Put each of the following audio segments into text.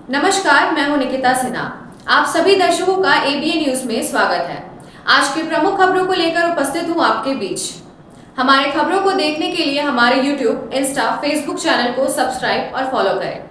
नमस्कार, मैं हूं निकिता सिन्हा। आप सभी दर्शकों का एबीएन न्यूज में स्वागत है। आज की प्रमुख खबरों को लेकर उपस्थित हूं आपके बीच। हमारे खबरों को देखने के लिए हमारे यूट्यूब, इंस्टा, फेसबुक चैनल को सब्सक्राइब और फॉलो करें।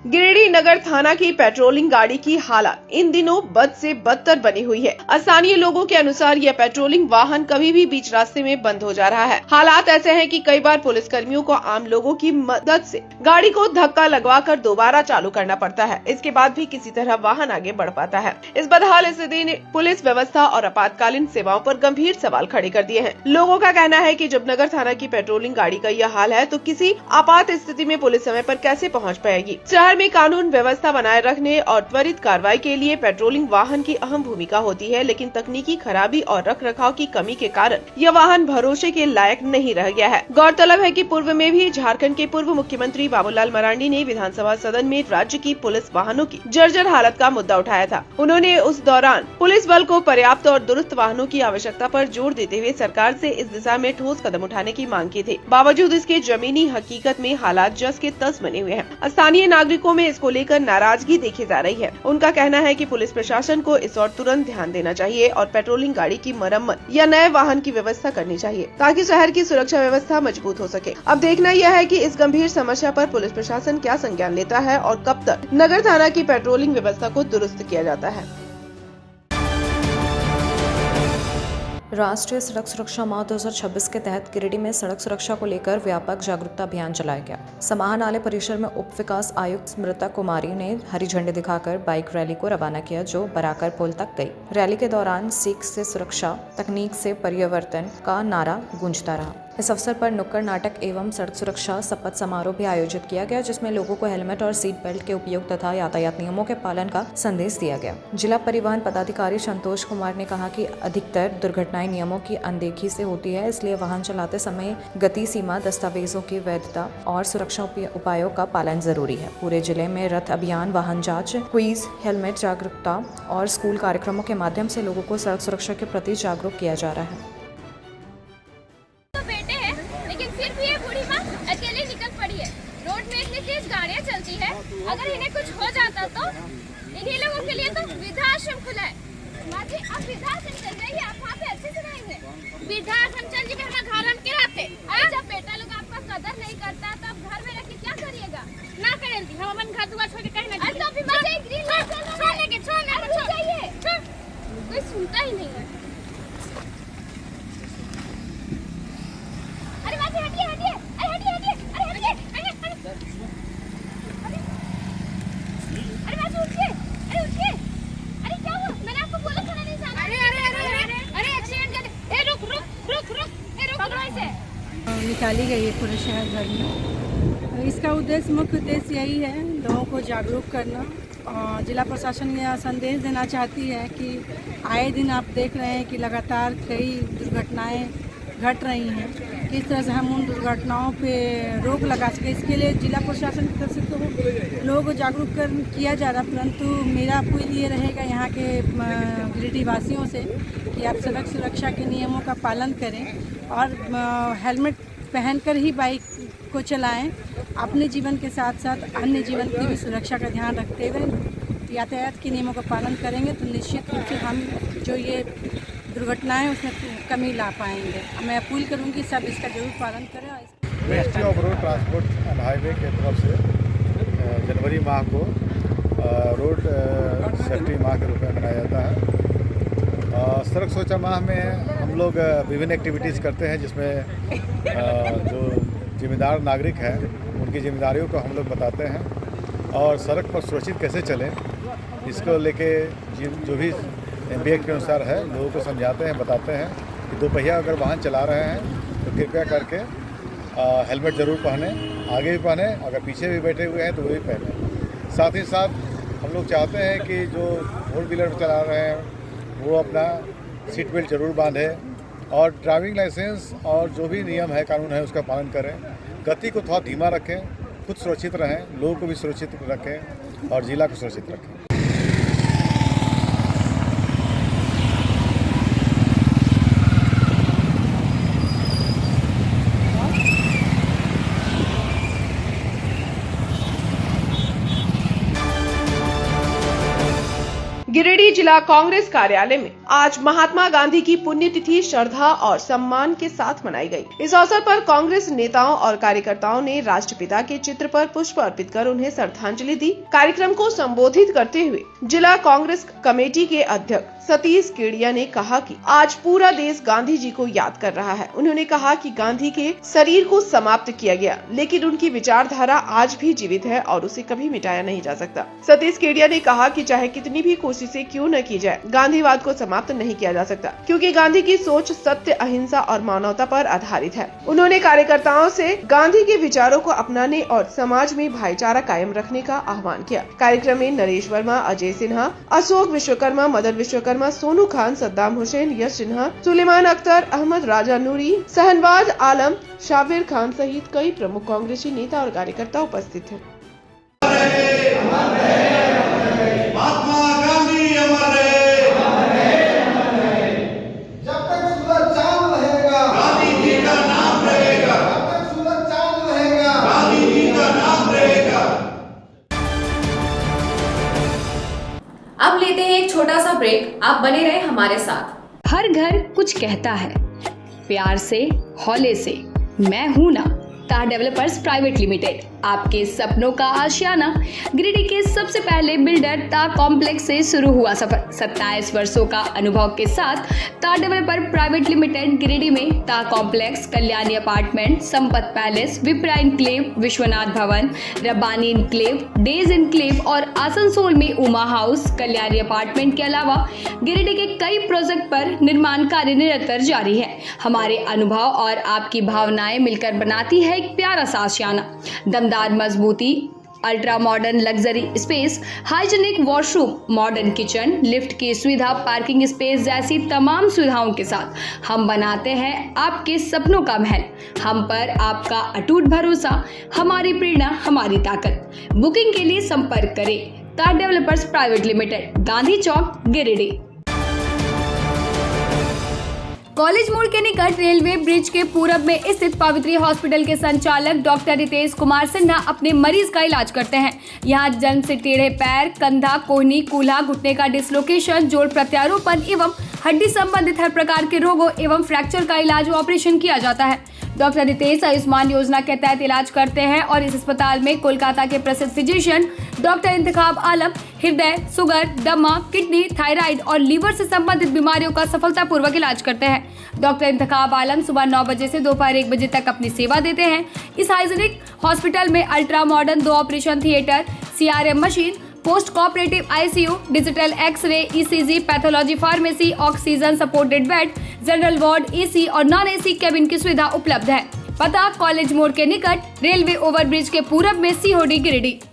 गिरिडीह नगर थाना की पेट्रोलिंग गाड़ी की हालत इन दिनों बद से बदतर बनी हुई है। स्थानीय लोगों के अनुसार यह पेट्रोलिंग वाहन कभी भी बीच रास्ते में बंद हो जा रहा है। हालात ऐसे हैं कि कई बार पुलिस कर्मियों को आम लोगों की मदद से गाड़ी को धक्का लगवाकर दोबारा चालू करना पड़ता है। इसके बाद भी किसी तरह वाहन आगे बढ़ पाता है। इस बदहाल स्थिति ने पुलिस व्यवस्था और आपातकालीन सेवाओं पर गंभीर सवाल खड़े कर दिए हैं। लोगों का कहना है कि जब नगर थाना की पेट्रोलिंग गाड़ी का यह हाल है तो किसी आपात स्थिति में पुलिस समय पर कैसे पहुँच पाएगी। शहर में कानून व्यवस्था बनाए रखने और त्वरित कार्रवाई के लिए पेट्रोलिंग वाहन की अहम भूमिका होती है, लेकिन तकनीकी खराबी और रख रखाव की कमी के कारण यह वाहन भरोसे के लायक नहीं रह गया है। गौरतलब है कि पूर्व में भी झारखंड के पूर्व मुख्यमंत्री बाबूलाल मरांडी ने विधानसभा सदन में राज्य की पुलिस वाहनों की जर्जर हालत का मुद्दा उठाया था। उन्होंने उस दौरान पुलिस बल को पर्याप्त और दुरुस्त वाहनों की आवश्यकता पर जोर देते हुए सरकार से इस दिशा में ठोस कदम उठाने की मांग की थी। बावजूद इसके जमीनी हकीकत में हालात जस के तस बने हुए हैं। स्थानीय नागरिकों में इसको लेकर नाराजगी देखी जा रही है। उनका कहना है कि पुलिस प्रशासन को इस और तुरंत ध्यान देना चाहिए और पेट्रोलिंग गाड़ी की मरम्मत या नए वाहन की व्यवस्था करनी चाहिए ताकि शहर की सुरक्षा व्यवस्था मजबूत हो सके। अब देखना यह है कि इस गंभीर समस्या पर पुलिस प्रशासन क्या संज्ञान लेता है और कब तक नगर थाना की पेट्रोलिंग व्यवस्था को दुरुस्त किया जाता है। राष्ट्रीय सड़क सुरक्षा माह 2026 के तहत गिरिडीह में सड़क सुरक्षा को लेकर व्यापक जागरूकता अभियान चलाया गया। समाहरणालय परिसर में उप विकास आयुक्त स्मृता कुमारी ने हरी झंडी दिखाकर बाइक रैली को रवाना किया, जो बराकर पुल तक गई। रैली के दौरान सीख से सुरक्षा, तकनीक से परिवर्तन का नारा गूंजता रहा। इस अवसर पर नुक्कड़ नाटक एवं सड़क सुरक्षा शपथ समारोह भी आयोजित किया गया, जिसमें लोगों को हेलमेट और सीट बेल्ट के उपयोग तथा यातायात नियमों के पालन का संदेश दिया गया। जिला परिवहन पदाधिकारी संतोष कुमार ने कहा कि अधिकतर दुर्घटनाएं नियमों की अनदेखी से होती है, इसलिए वाहन चलाते समय गति सीमा, दस्तावेजों की वैधता और सुरक्षा उपायों का पालन जरूरी है। पूरे जिले में रथ अभियान, वाहन जांच, क्विज, हेलमेट जागरूकता और स्कूल कार्यक्रमों के माध्यम से लोगों को सड़क सुरक्षा के प्रति जागरूक किया जा रहा है। गाड़ियाँ चलती है, अगर इन्हें कुछ हो जाता तो इन्हीं लोगों के लिए तो वृद्धाश्रम खुला है। माँ जी, आप वृद्धाश्रम चल जाइए, आप वहाँ पे अच्छे से रहेंगे। वृद्धाश्रम चल जी हमारे घर हम के रहते, जब बेटा लोग आपका कदर नहीं करता तो आप घर में रह के क्या करिएगा? ना करेंगे हम अपन घर दुआर छोड़ के कहीं ना चाहिए, कोई सुनता ही नहीं है। अरे माँ जी हटिए हटिए, अरे हटिए हटिए, अरे हटिए, निकाली गई है पूरे शहर भर में। इसका उद्देश्य, मुख्य उद्देश्य यही है, लोगों को जागरूक करना। जिला प्रशासन यह संदेश देना चाहती है कि आए दिन आप देख रहे हैं कि लगातार कई दुर्घटनाएं घट रही हैं। किस तरह से हम उन दुर्घटनाओं पे रोक लगा सके, इसके लिए जिला प्रशासन की तरफ से तो लोगों को जागरूक किया जा रहा, परंतु मेरा अपील ये रहेगा यहाँ के गिरिडीह वासियों से कि आप सड़क सुरक्षा के नियमों का पालन करें और हेलमेट पहनकर ही बाइक को चलाएं। अपने जीवन के साथ साथ अन्य जीवन की भी सुरक्षा का ध्यान रखते हुए यातायात के नियमों का पालन करेंगे तो निश्चित रूप से हम जो ये दुर्घटनाएं उसमें कमी ला पाएंगे। मैं अपील करूंगी सब इसका जरूर पालन करें। Ministry of road transport and highway के तरफ से जनवरी माह को रोड सेफ्टी माह के रूप में मनाया जाता है। सड़क सुरक्षा माह में हम लोग विभिन्न एक्टिविटीज़ करते हैं, जिसमें जो जिम्मेदार नागरिक हैं उनकी जिम्मेदारियों को हम लोग बताते हैं और सड़क पर सुरक्षित कैसे चलें इसको लेके जो भी MBA के अनुसार है लोगों को समझाते हैं, बताते हैं कि दोपहिया अगर वाहन चला रहे हैं तो कृपया करके हेलमेट ज़रूर पहने, आगे भी पहने, अगर पीछे भी बैठे हुए हैं तो वो भी पहने। साथ ही साथ हम लोग चाहते हैं कि जो फोर व्हीलर चला रहे हैं वो अपना सीट बेल्ट ज़रूर बांधे और ड्राइविंग लाइसेंस और जो भी नियम है, कानून है, उसका पालन करें। गति को थोड़ा धीमा रखें, खुद सुरक्षित रहें, लोगों को भी सुरक्षित रखें और जिला को सुरक्षित रखें। गिरिडीह जिला कांग्रेस कार्यालय में आज महात्मा गांधी की पुण्यतिथि श्रद्धा और सम्मान के साथ मनाई गई। इस अवसर पर कांग्रेस नेताओं और कार्यकर्ताओं ने राष्ट्रपिता के चित्र पर पुष्प अर्पित कर उन्हें श्रद्धांजलि दी। कार्यक्रम को संबोधित करते हुए जिला कांग्रेस कमेटी के अध्यक्ष सतीश केडिया ने कहा कि आज पूरा देश गांधी जी को याद कर रहा है। उन्होंने कहा कि गांधी के शरीर को समाप्त किया गया, लेकिन उनकी विचारधारा आज भी जीवित है और उसे कभी मिटाया नहीं जा सकता। सतीश केडिया ने कहा कि चाहे कितनी भी कोशिशें क्यों न की जाए, गांधीवाद को समाप्त नहीं किया जा सकता, क्योंकि गांधी की सोच सत्य, अहिंसा और मानवता पर आधारित है। उन्होंने कार्यकर्ताओं से गांधी के विचारों को अपनाने और समाज में भाईचारा कायम रखने का आह्वान किया। कार्यक्रम में नरेश वर्मा, अजय सिन्हा, अशोक विश्वकर्मा, मदन विश्वकर्मा, सोनू खान, सद्दाम हुसैन, यश सिन्हा, सुलेमान अख्तर, अहमद राजा नूरी, सहनवाज आलम, शाबिर खान सहित कई प्रमुख कांग्रेसी नेता और कार्यकर्ता उपस्थित थे। महात्मा गांधी अमर रहे, जब तक सूरज चांद रहेगा गांधी जी का नाम रहेगा, जब तक सूरज चांद रहेगा गांधी जी का नाम रहेगा। अब लेते हैं एक छोटा सा ब्रेक। आप बने रहे हमारे साथ। हर घर कुछ कहता है, प्यार से, हौले से, मैं हूं ना। तार डेवलपर्स प्राइवेट लिमिटेड, आपके सपनों का आशियाना। गिरिडीह के सबसे पहले बिल्डर ता कॉम्प्लेक्स से शुरू हुआ सफर। 27 वर्षों का अनुभव के साथ तार डेवलपर प्राइवेट लिमिटेड गिरिडीह में ता complex, Kalyani apartment, Sampat palace, Vipra enclave, Vishwanath Bhavan, Rabbani enclave, days enclave और आसनसोल में उमा हाउस, कल्याणी अपार्टमेंट के अलावा गिरिडीह के कई प्रोजेक्ट पर निर्माण कार्य निरंतर जारी है। हमारे अनुभव और आपकी भावनाएं मिलकर बनाती है एक प्यारा सा आशियाना। दमदार मजबूती, ultra modern luxury space, hygienic washroom, modern kitchen, lift की सुविधा, पार्किंग स्पेस जैसी तमाम सुविधाओं के साथ हम बनाते हैं आपके सपनों का महल। हम पर आपका अटूट भरोसा, हमारी प्रेरणा, हमारी ताकत। बुकिंग के लिए संपर्क करें तार डेवलपर्स प्राइवेट लिमिटेड, गांधी चौक, गिरिडीह। कॉलेज मोड़ के निकट रेलवे ब्रिज के पूरब में स्थित पवित्री हॉस्पिटल के संचालक डॉक्टर रितेश कुमार सिन्हा अपने मरीज का इलाज करते हैं। यहां जन्म से टेढ़े पैर, कंधा, कोहनी, कूल्हा, घुटने का डिसलोकेशन, जोड़ प्रत्यारोपण एवं हड्डी संबंधित हर प्रकार के रोगों एवं फ्रैक्चर का इलाज व ऑपरेशन किया जाता है। डॉक्टर रितेश आयुष्मान योजना के तहत इलाज करते हैं और इस अस्पताल में कोलकाता के प्रसिद्ध फिजिशियन डॉक्टर इंतखाब आलम हृदय, शुगर, दमा, किडनी, थायराइड और लीवर से संबंधित बीमारियों का सफलतापूर्वक इलाज करते हैं। डॉक्टर इंतखाब आलम सुबह 9 बजे से दोपहर 1 बजे तक अपनी सेवा देते हैं। इस हाइजीनिक हॉस्पिटल में ultra modern 2 operation theatre, CRM machine, post cooperative ICU, digital x ray, ECG, pathology, pharmacy, oxygen supported bed, general ward, AC और नॉन AC केबिन की सुविधा उपलब्ध है। पता कॉलेज मोड़ के निकट रेलवे ओवरब्रिज के पूरब में COD गिरिडीह।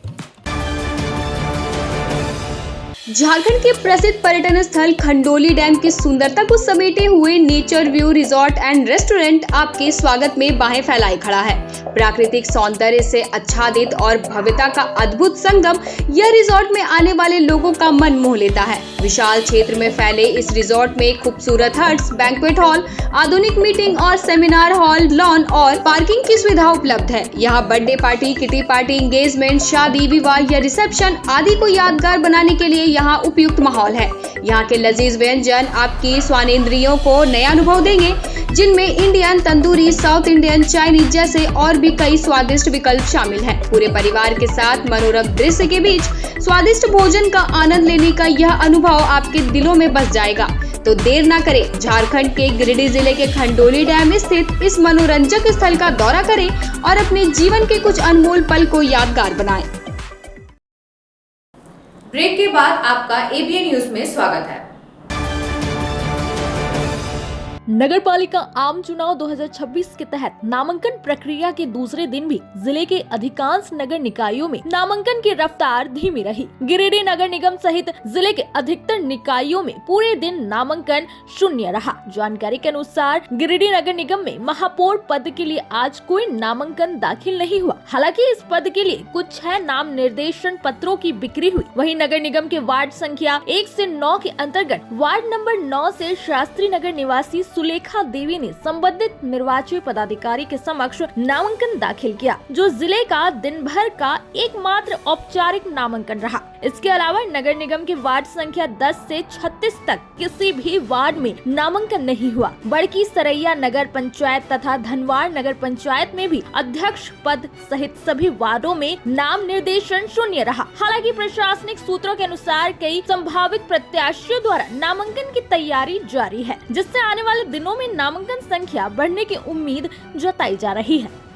झारखंड के प्रसिद्ध पर्यटन स्थल खंडोली डैम की सुंदरता को समेटे हुए nature view resort and restaurant आपके स्वागत में बाहें फैलाए खड़ा है। प्राकृतिक सौंदर्य से आच्छादित और भव्यता का अद्भुत संगम यह रिजॉर्ट में आने वाले लोगों का मन मोह लेता है। विशाल क्षेत्र में फैले इस रिजॉर्ट में खूबसूरत हट्स, बैंक्वेट हॉल, आधुनिक मीटिंग और सेमिनार हॉल, लॉन और पार्किंग की सुविधा उपलब्ध है। यहाँ birthday party, kitty party, engagement, शादी, विवाह या रिसेप्शन आदि को यादगार बनाने के लिए यहाँ उपयुक्त माहौल है। यहाँ के लजीज व्यंजन आपकी स्वानेंद्रियों को नया अनुभव देंगे, जिनमें Indian, tandoori, south Indian, Chinese जैसे और भी कई स्वादिष्ट विकल्प शामिल हैं। पूरे परिवार के साथ मनोरम दृश्य के बीच स्वादिष्ट भोजन का आनंद लेने का यह अनुभव आपके दिलों में बस जाएगा। तो देर ना करें, झारखंड के गिरिडीह जिले के खंडोली डैम स्थित इस मनोरंजक स्थल का दौरा करें और अपने जीवन के कुछ अनमोल पल को यादगार बनाएं। ब्रेक के बाद आपका ABN न्यूज में स्वागत है। नगर पालिका आम चुनाव 2026 के तहत नामांकन प्रक्रिया के दूसरे दिन भी जिले के अधिकांश नगर निकायों में नामांकन की रफ्तार धीमी रही। गिरिडीह नगर निगम सहित जिले के अधिकतर निकायों में पूरे दिन नामांकन शून्य रहा। जानकारी के अनुसार गिरिडीह नगर निगम में महापौर पद के लिए आज कोई नामांकन दाखिल नहीं हुआ। हालांकि इस पद के लिए कुछ 6 नाम निर्देशन पत्रों की बिक्री हुई। वहीं नगर निगम के वार्ड संख्या 1 से 9 के अंतर्गत वार्ड नंबर 9 से शास्त्री नगर निवासी सुलेखा देवी ने संबंधित निर्वाची पदाधिकारी के समक्ष नामांकन दाखिल किया, जो जिले का दिन भर का एकमात्र औपचारिक नामांकन रहा। इसके अलावा नगर निगम के वार्ड संख्या 10 से 36 तक किसी भी वार्ड में नामांकन नहीं हुआ। बड़की सरैया नगर पंचायत तथा धनवाड़ नगर पंचायत में भी अध्यक्ष पद सहित सभी वार्डों में नाम निर्देशन शून्य रहा। हालांकि प्रशासनिक सूत्रों के अनुसार कई संभावित प्रत्याशियों द्वारा नामांकन की तैयारी जारी है, जिससे आने वाले दिनों में नामांकन संख्या बढ़ने की उम्मीद जताई जा रही है।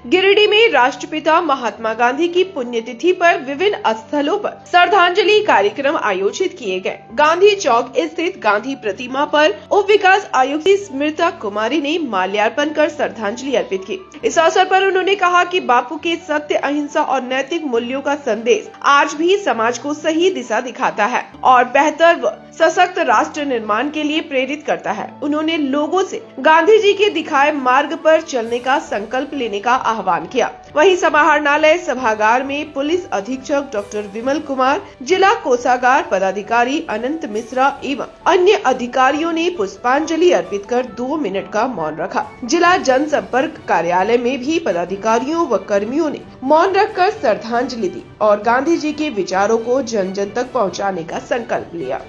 गिरिडीह में राष्ट्रपिता महात्मा गांधी की पुण्यतिथि पर विभिन्न स्थलों पर श्रद्धांजलि कार्यक्रम आयोजित किए गए। गांधी चौक स्थित गांधी प्रतिमा पर उप विकास आयुक्त स्मृता कुमारी ने माल्यार्पण कर श्रद्धांजलि अर्पित की। इस अवसर पर उन्होंने कहा कि बापू के सत्य, अहिंसा और नैतिक मूल्यों का संदेश आज भी समाज को सही दिशा दिखाता है और बेहतर व सशक्त राष्ट्र निर्माण के लिए प्रेरित करता है। उन्होंने लोगों से गांधी जी के दिखाए मार्ग पर चलने का संकल्प लेने का आह्वान किया। वहीं समाहरणालय सभागार में पुलिस अधीक्षक डॉक्टर विमल कुमार, जिला कोषागार पदाधिकारी अनंत मिश्रा एवं अन्य अधिकारियों ने पुष्पांजलि अर्पित कर 2 मिनट का मौन रखा। जिला जनसंपर्क कार्यालय में भी पदाधिकारियों व कर्मियों ने मौन रखकर श्रद्धांजलि दी और गांधी जी के विचारों को जन जन तक पहुँचाने का संकल्प लिया।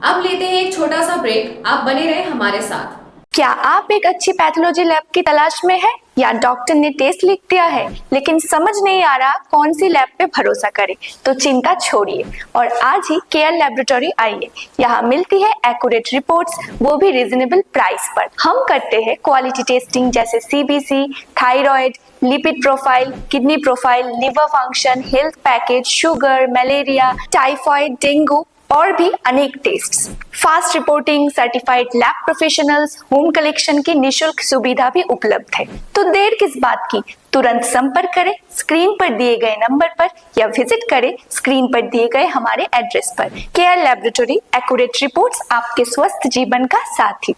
अब लेते हैं एक छोटा सा ब्रेक। आप बने रहे हमारे साथ। क्या आप एक अच्छी पैथोलॉजी लैब की तलाश में हैं या डॉक्टर ने टेस्ट लिख दिया है लेकिन समझ नहीं आ रहा कौन सी लैब पे भरोसा करें, तो चिंता छोड़िए और आज ही केयर लैबोरेटरी आइए। यहाँ मिलती है एक्यूरेट रिपोर्ट्स, वो भी रीजनेबल प्राइस पर। हम करते हैं क्वालिटी टेस्टिंग जैसे CBC, thyroid, lipid profile, kidney profile, liver function, health package, sugar, malaria, typhoid, dengue और भी अनेक tests. Fast reporting, certified lab professionals, home collection की निशुल्क सुविधा भी उपलब्ध है। तो देर किस बात की, तुरंत संपर्क करें स्क्रीन पर दिए गए नंबर पर या विजिट करें स्क्रीन पर दिए गए हमारे एड्रेस पर। केयर लैबोरेटरी, एक्यूरेट रिपोर्ट्स, आपके स्वस्थ जीवन का साथी।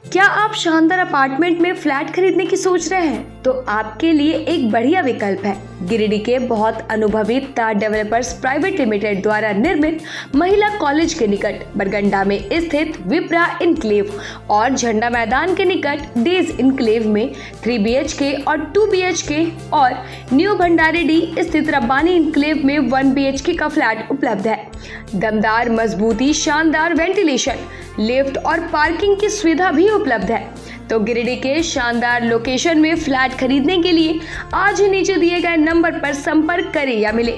क्या आप शानदार अपार्टमेंट में फ्लैट खरीदने की सोच रहे हैं? तो आपके लिए एक बढ़िया विकल्प है गिरिडीह के बहुत अनुभवी तार डेवलपर्स प्राइवेट लिमिटेड द्वारा निर्मित महिला कॉलेज के निकट बरगंडा में स्थित विप्रा इनक्लेव और झंडा मैदान के निकट डेज इनक्लेव में 3 BHK और 2 BHK और न्यू भंडारीडी स्थित रब्बानी इनक्लेव में 1 BHK का फ्लैट उपलब्ध है। दमदार मजबूती, शानदार वेंटिलेशन, लिफ्ट और पार्किंग की सुविधा भी उपलब्ध है। तो गिरिडीह के शानदार लोकेशन में फ्लैट खरीदने के लिए आज ही नीचे दिए गए नंबर पर संपर्क करें या मिले।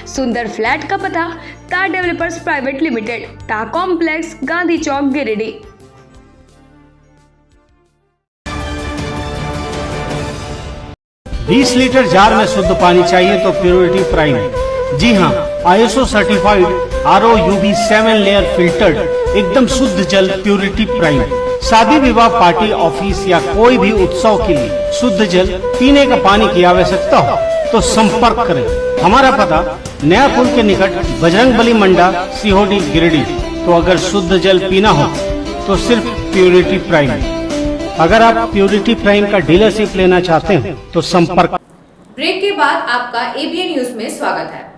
सुंदर फ्लैट का पता तार डेवलपर्स प्राइवेट लिमिटेड, टा कॉम्प्लेक्स, गांधी चौक, गिरिडीह। 20 लीटर जार में शुद्ध पानी चाहिए तो प्योरिटी प्राइम। जी हाँ, ISO certified RO UV 7 layer filtered एकदम शुद्ध जल प्योरिटी प्राइम। शादी विवाह, पार्टी, ऑफिस या कोई भी उत्सव के लिए शुद्ध जल पीने का पानी की आवश्यकता हो तो संपर्क करें। हमारा पता नया पुल के निकट बजरंगबली मंडा, सीहोडी, गिरिडीह। तो अगर शुद्ध जल पीना हो तो सिर्फ प्योरिटी प्राइम। अगर आप प्योरिटी प्राइम का डीलरशिप लेना चाहते हैं तो संपर्क। ब्रेक के बाद आपका ABN न्यूज में स्वागत है।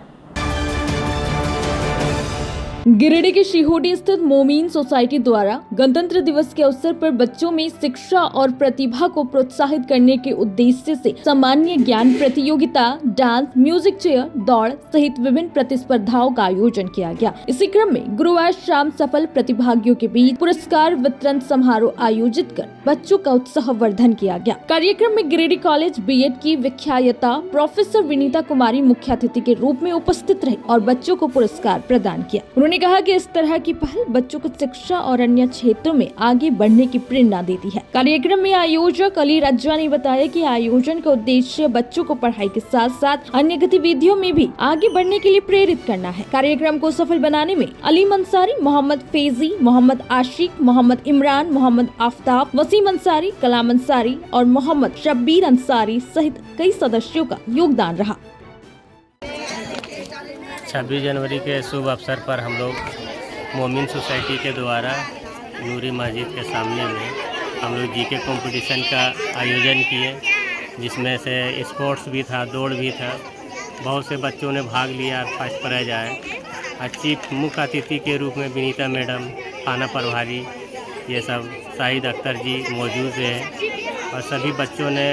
गिरिडीह के शिहोडी स्थित मोमीन सोसाइटी द्वारा गणतंत्र दिवस के अवसर पर बच्चों में शिक्षा और प्रतिभा को प्रोत्साहित करने के उद्देश्य से सामान्य ज्ञान प्रतियोगिता, डांस, म्यूजिक चेयर, दौड़ सहित विभिन्न प्रतिस्पर्धाओं का आयोजन किया गया। इसी क्रम में गुरुवार शाम सफल प्रतिभागियों के बीच पुरस्कार वितरण समारोह आयोजित कर बच्चों का उत्साह वर्धन किया गया। कार्यक्रम में गिरिडीह कॉलेज B.Ed की विख्याता प्रोफेसर विनीता कुमारी मुख्य अतिथि के रूप में उपस्थित रही और बच्चों को पुरस्कार प्रदान किया। उन्होंने कहा कि इस तरह की पहल बच्चों को शिक्षा और अन्य क्षेत्रों में आगे बढ़ने की प्रेरणा देती है। कार्यक्रम में आयोजक अली रज्जा ने बताया कि आयोजन का उद्देश्य बच्चों को पढ़ाई के साथ साथ अन्य गतिविधियों में भी आगे बढ़ने के लिए प्रेरित करना है। कार्यक्रम को सफल बनाने में अलीम अंसारी, मोहम्मद फैजी, मोहम्मद आशिक, मोहम्मद इमरान, मोहम्मद आफ्ताब, वसीम अंसारी, कलाम अंसारी और मोहम्मद शब्बीर अंसारी सहित कई सदस्यों का योगदान रहा। 26 जनवरी के शुभ अवसर पर हम लोग मोमिन सोसाइटी के द्वारा नूरी मस्जिद के सामने में हम लोग GK कंपटीशन का आयोजन किए जिसमें से स्पोर्ट्स भी था, दौड़ भी था। बहुत से बच्चों ने भाग लिया, फर्स्ट प्राइज आया। और चीफ मुख्य अतिथि के रूप में विनीता मैडम, खाना प्रभारी, ये सब शाहिद अख्तर जी मौजूद हैं। और सभी बच्चों ने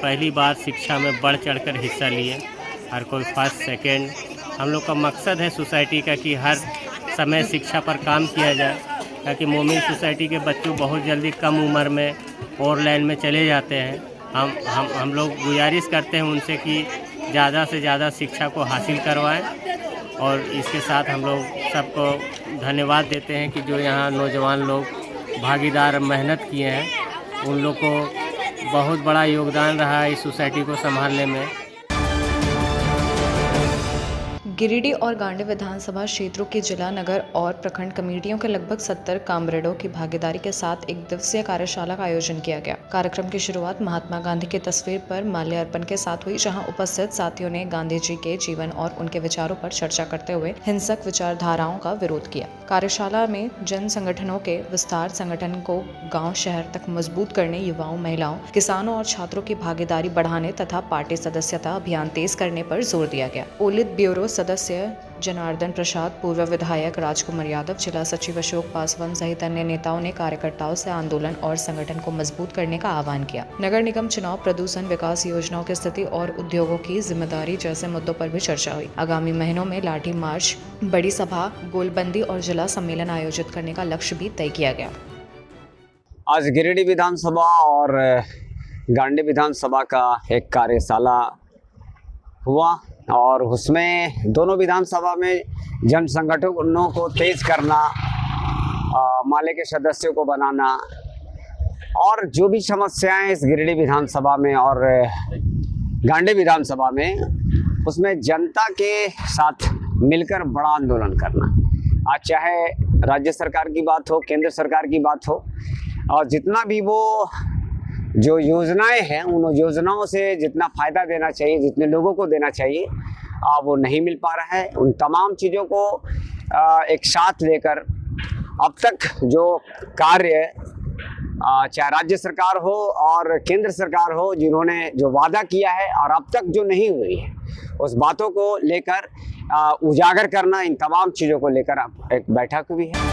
पहली बार शिक्षा में बढ़ चढ़कर हिस्सा लिए। हर कोई फर्स्ट सेकंड। हम लोग का मकसद है सोसाइटी का कि हर समय शिक्षा पर काम किया जाए, ताकि मोमिन सोसाइटी के बच्चों बहुत जल्दी कम उम्र में और लाइन में चले जाते हैं। हम लोग गुजारिश करते हैं उनसे कि ज़्यादा से ज़्यादा शिक्षा को हासिल करवाएं। और इसके साथ हम लोग सबको धन्यवाद देते हैं कि जो यहाँ नौजवान लोग भागीदार मेहनत किए हैं, उन लोग को बहुत बड़ा योगदान रहा है इस सोसाइटी को संभालने में। गिरिडीह और गांडी विधानसभा क्षेत्रों की जिला, नगर और प्रखंड कमेटियों के लगभग 70 कामरेडों की भागीदारी के साथ एक दिवसीय कार्यशाला का आयोजन किया गया। कार्यक्रम की शुरुआत महात्मा गांधी की तस्वीर पर माल्यार्पण के साथ हुई, जहां उपस्थित साथियों ने गांधी जी के जीवन और उनके विचारों पर चर्चा करते हुए हिंसक विचारधाराओं का विरोध किया। कार्यशाला में जन संगठनों के विस्तार, संगठन को गाँव शहर तक मजबूत करने, युवाओं, महिलाओं, किसानों और छात्रों की भागीदारी बढ़ाने तथा पार्टी सदस्यता अभियान तेज करने पर जोर दिया गया। पोलित ब्यूरो सदस्य जनार्दन प्रसाद, पूर्व विधायक राजकुमार यादव, जिला सचिव अशोक पासवान सहित अन्य नेताओं ने कार्यकर्ताओं से आंदोलन और संगठन को मजबूत करने का आह्वान किया। नगर निगम चुनाव, प्रदूषण, विकास योजनाओं की स्थिति और उद्योगों की जिम्मेदारी जैसे मुद्दों पर भी चर्चा हुई। आगामी महीनों में लाठी मार्च, बड़ी सभा, गोलबंदी और जिला सम्मेलन आयोजित करने का लक्ष्य भी तय किया गया। आज गिरिडीह विधानसभा और गांडी विधानसभा का एक कार्यशाला हुआ और उसमें दोनों विधानसभा में जन संगठनों को तेज करना, माले के सदस्यों को बनाना और जो भी समस्याएं इस गिरिडीह विधानसभा में और गांडी विधानसभा में, उसमें जनता के साथ मिलकर बड़ा आंदोलन करना। आज चाहे राज्य सरकार की बात हो, केंद्र सरकार की बात हो, और जितना भी वो जो योजनाएं हैं, उन योजनाओं से जितना फ़ायदा देना चाहिए, जितने लोगों को देना चाहिए, वो नहीं मिल पा रहा है। उन तमाम चीज़ों को एक साथ लेकर अब तक जो कार्य, चाहे राज्य सरकार हो और केंद्र सरकार हो, जिन्होंने जो वादा किया है और अब तक जो नहीं हुई है, उस बातों को लेकर उजागर करना, इन तमाम चीज़ों को लेकर एक बैठक हुई है।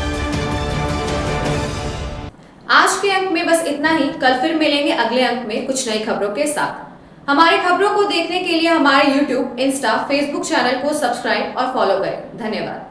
आज के अंक में बस इतना ही। कल फिर मिलेंगे अगले अंक में कुछ नई खबरों के साथ। हमारी खबरों को देखने के लिए हमारे YouTube, Insta, Facebook चैनल को सब्सक्राइब और फॉलो करें। धन्यवाद।